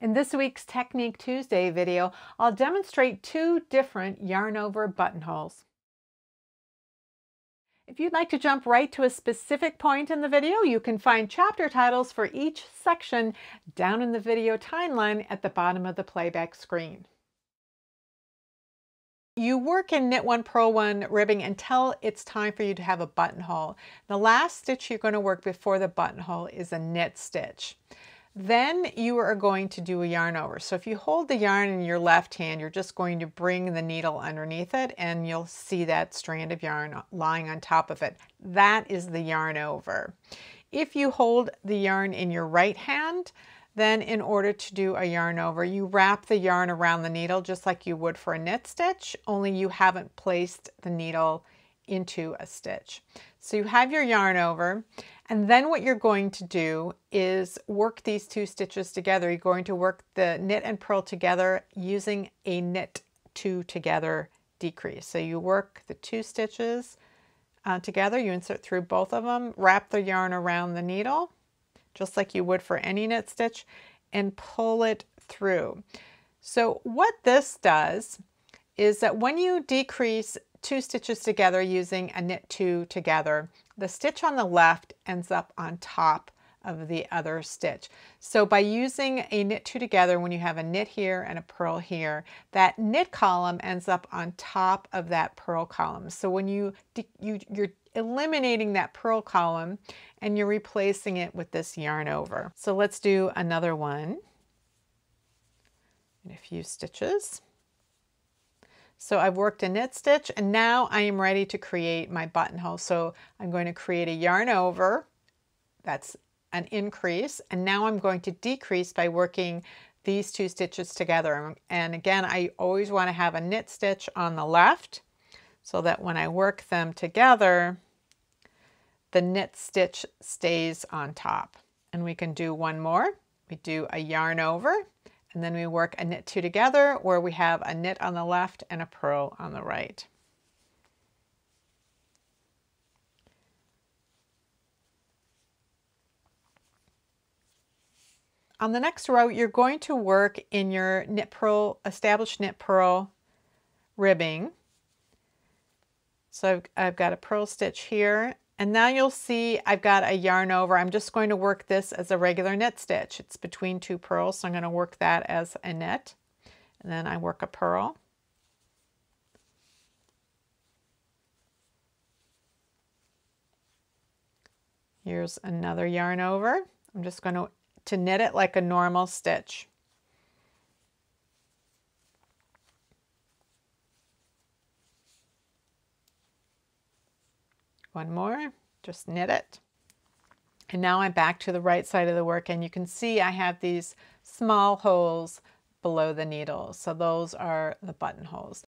In this week's Technique Tuesday video, I'll demonstrate two different Yarnover buttonholes. If you'd like to jump right to a specific point in the video, you can find chapter titles for each section down in the video timeline at the bottom of the playback screen. You work in knit one, purl one ribbing until it's time for you to have a buttonhole. The last stitch you're going to work before the buttonhole is a knit stitch. Then you are going to do a yarn over. So if you hold the yarn in your left hand, you're just going to bring the needle underneath it and you'll see that strand of yarn lying on top of it. That is the yarn over. If you hold the yarn in your right hand, then in order to do a yarn over, you wrap the yarn around the needle just like you would for a knit stitch, only you haven't placed the needle into a stitch. So you have your yarn over, and then what you're going to do is work these two stitches together. You're going to work the knit and purl together using a knit two together decrease. So you work the two stitches together, you insert through both of them, wrap the yarn around the needle, just like you would for any knit stitch, and pull it through. So what this does is that when you decrease two stitches together using a knit two together, the stitch on the left ends up on top of the other stitch. So by using a knit two together, when you have a knit here and a purl here, that knit column ends up on top of that purl column. So when you're eliminating that purl column and you're replacing it with this yarn over. So let's do another one in a few stitches. So I've worked a knit stitch and now I am ready to create my buttonhole. So I'm going to create a yarn over, that's an increase, and now I'm going to decrease by working these two stitches together. And again, I always want to have a knit stitch on the left so that when I work them together, the knit stitch stays on top. And we can do one more. We do a yarn over, and then we work a knit two together where we have a knit on the left and a purl on the right. On the next row, you're going to work in your knit purl, established knit purl ribbing. So I've got a purl stitch here, and now you'll see I've got a yarn over. I'm just going to work this as a regular knit stitch. It's between two purls, so I'm going to work that as a knit, and then I work a purl. Here's another yarn over. I'm just going to knit it like a normal stitch. One more, just knit it. And now I'm back to the right side of the work, and you can see I have these small holes below the needle. So those are the buttonholes.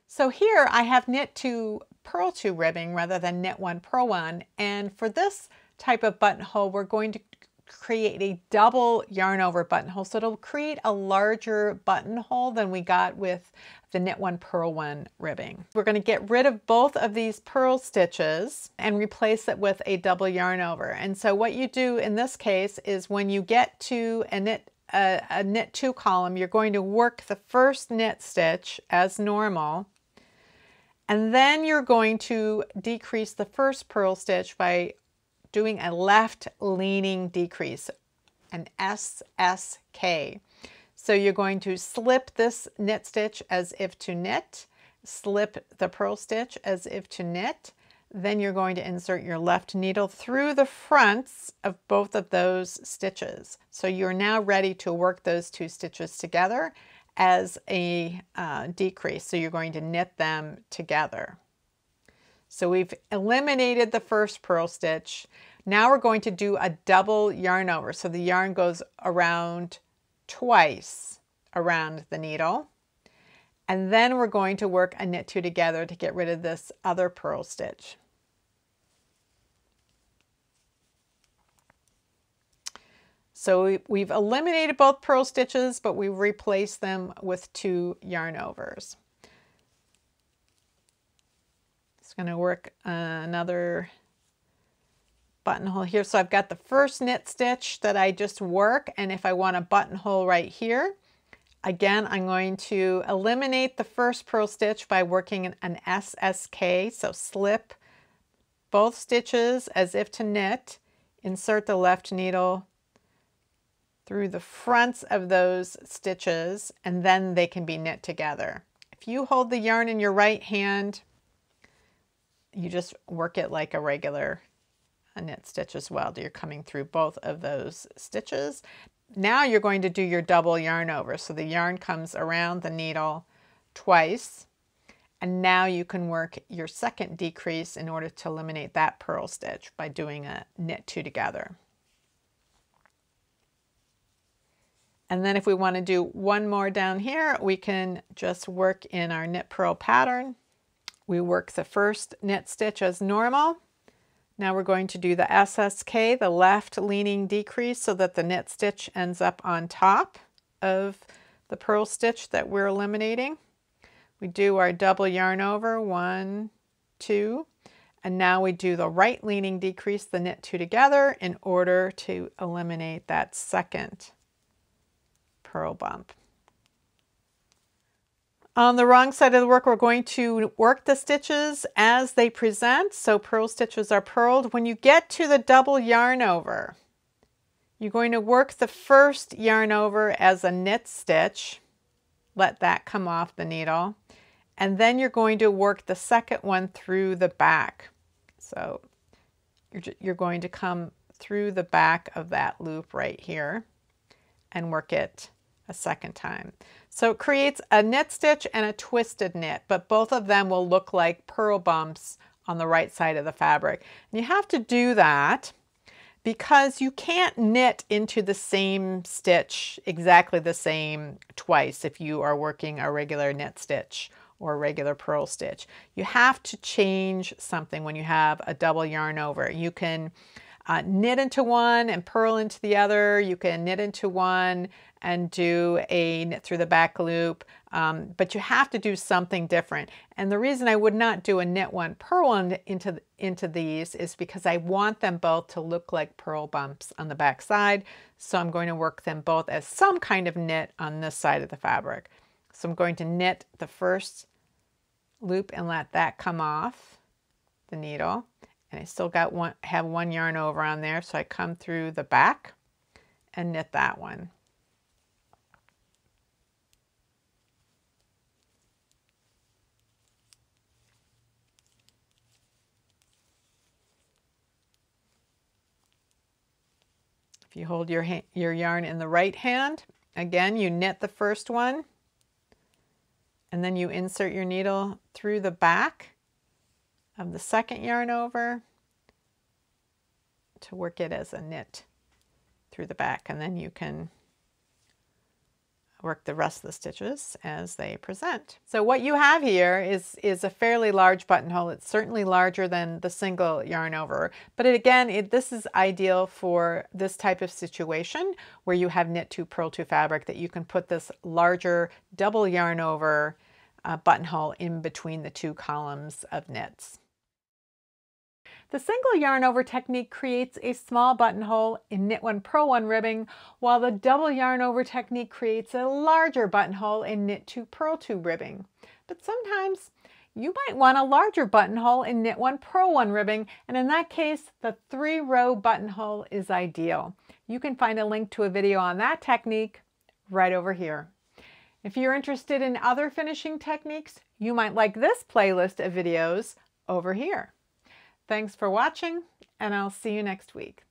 So here I have knit two, purl two ribbing rather than knit one, purl one. And for this type of buttonhole, we're going to create a double yarn over buttonhole. So it'll create a larger buttonhole than we got with the knit one, purl one ribbing. We're going to get rid of both of these purl stitches and replace it with a double yarn over. And so what you do in this case is when you get to a knit two column, you're going to work the first knit stitch as normal, and then you're going to decrease the first purl stitch by doing a left leaning decrease, an SSK. So you're going to slip this knit stitch as if to knit, slip the purl stitch as if to knit, then you're going to insert your left needle through the fronts of both of those stitches. So you're now ready to work those two stitches together as a decrease. So you're going to knit them together. So we've eliminated the first purl stitch. Now we're going to do a double yarn over. So the yarn goes around twice around the needle. And then we're going to work a knit two together to get rid of this other purl stitch. So we've eliminated both purl stitches, but we've replaced them with two yarn overs. It's going to work another buttonhole here. So I've got the first knit stitch that I just work, and if I want a buttonhole right here, again, I'm going to eliminate the first purl stitch by working an SSK, so slip both stitches as if to knit, insert the left needle through the fronts of those stitches, and then they can be knit together. If you hold the yarn in your right hand, you just work it like a regular knit stitch as well. You're coming through both of those stitches. Now you're going to do your double yarn over. So the yarn comes around the needle twice, and now you can work your second decrease in order to eliminate that purl stitch by doing a knit two together. And then if we want to do one more down here, we can just work in our knit purl pattern. We work the first knit stitch as normal. Now we're going to do the SSK, the left leaning decrease, so that the knit stitch ends up on top of the purl stitch that we're eliminating. We do our double yarn over, 1, 2, and now we do the right leaning decrease, the knit two together, in order to eliminate that second purl bump. On the wrong side of the work, we're going to work the stitches as they present. So purl stitches are purled. When you get to the double yarn over, you're going to work the first yarn over as a knit stitch. Let that come off the needle. And then you're going to work the second one through the back. So you're going to come through the back of that loop right here and work it a second time. So it creates a knit stitch and a twisted knit, but both of them will look like purl bumps on the right side of the fabric. And you have to do that because you can't knit into the same stitch exactly the same twice if you are working a regular knit stitch or a regular purl stitch. You have to change something when you have a double yarn over. You can knit into one and purl into the other. You can knit into one and do a knit through the back loop, but you have to do something different. And the reason I would not do a knit one, purl one into these is because I want them both to look like purl bumps on the back side. So I'm going to work them both as some kind of knit on this side of the fabric. So I'm going to knit the first loop and let that come off the needle. And I still got have one yarn over on there, so I come through the back and knit that one. If you hold your yarn in the right hand, again, you knit the first one, and then you insert your needle through the back of the second yarn over to work it as a knit through the back, and then you can work the rest of the stitches as they present. So what you have here is a fairly large buttonhole. It's certainly larger than the single yarn over, but this is ideal for this type of situation where you have knit two, purl two fabric, that you can put this larger double yarn over buttonhole in between the two columns of knits. The single yarn over technique creates a small buttonhole in knit one, purl one ribbing, while the double yarn over technique creates a larger buttonhole in knit two, purl two ribbing. But sometimes you might want a larger buttonhole in knit one, purl one ribbing, and in that case, the 3-row buttonhole is ideal. You can find a link to a video on that technique right over here. If you're interested in other finishing techniques, you might like this playlist of videos over here. Thanks for watching, and I'll see you next week.